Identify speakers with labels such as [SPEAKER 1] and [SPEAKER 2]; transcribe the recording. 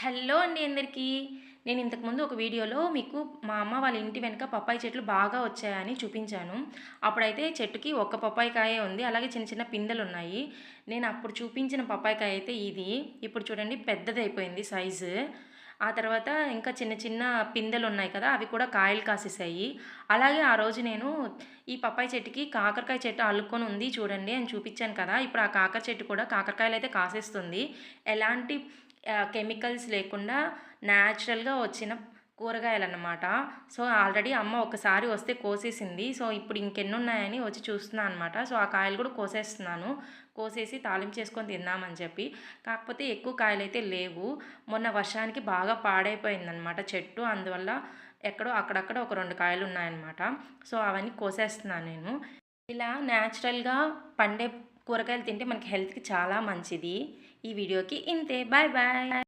[SPEAKER 1] Hello అండి అందరికీ. నేను ఇంతకుముందు ఒక వీడియోలో మీకు మా అమ్మ వాళ్ళ ఇంటి వెనక పప్పాయి చెట్లు బాగా వచ్చాయని చూపించాను. అప్పుడైతే చెట్టుకి ఒక్క పప్పాయి కాయే ఉంది. అలాగే చిన్న చిన్న పిందెలున్నాయి. నేను అప్పుడు చూపించిన పప్పాయి కాయ అయితే ఇది. ఇప్పుడు చూడండి పెద్దదయిపోయింది సైజు. ఆ తర్వాత ఇంకా చిన్న చిన్న పిందెలున్నాయి కదా! అవి కూడా కాయలు కాసేసాయి. అలాగే ఆ రోజు నేను ఈ పప్పాయి చెట్టుకి కాకరకాయ చెట్టు అల్లుకొని ఉంది చూడండి అని చూపించాను కదా! ఇప్పుడు ఆ కాకర చెట్టు కూడా కాకరకాయలైతే కాసేస్తుంది. ఎలాంటి కెమికల్స్ లేకుండా న్యాచురల్‌గా వచ్చిన కూరగాయలన్నమాట. సో, ఆల్రెడీ అమ్మ ఒకసారి వస్తే కోసేసింది. సో, ఇప్పుడు ఇంకెన్నున్నాయని వచ్చి చూస్తున్నా అనమాట. సో, ఆ కాయలు కూడా కోసేస్తున్నాను. కోసేసి తాలించేసుకొని తిందామని చెప్పి. కాకపోతే ఎక్కువ కాయలైతే లేవు. మొన్న వర్షానికి బాగా పాడైపోయిందనమాట చెట్టు. అందువల్ల ఎక్కడో అక్కడక్కడ ఒక 2 కాయలున్నాయన్నమాట. సో, అవన్నీ కోసేస్తున్నాను నేను. ఇలా న్యాచురల్‌గా పండే కూరగాయలు తింటే మనకి హెల్త్‌కి చాలా మంచిది. ఈ వీడియోకి ఇంతే. Bye bye.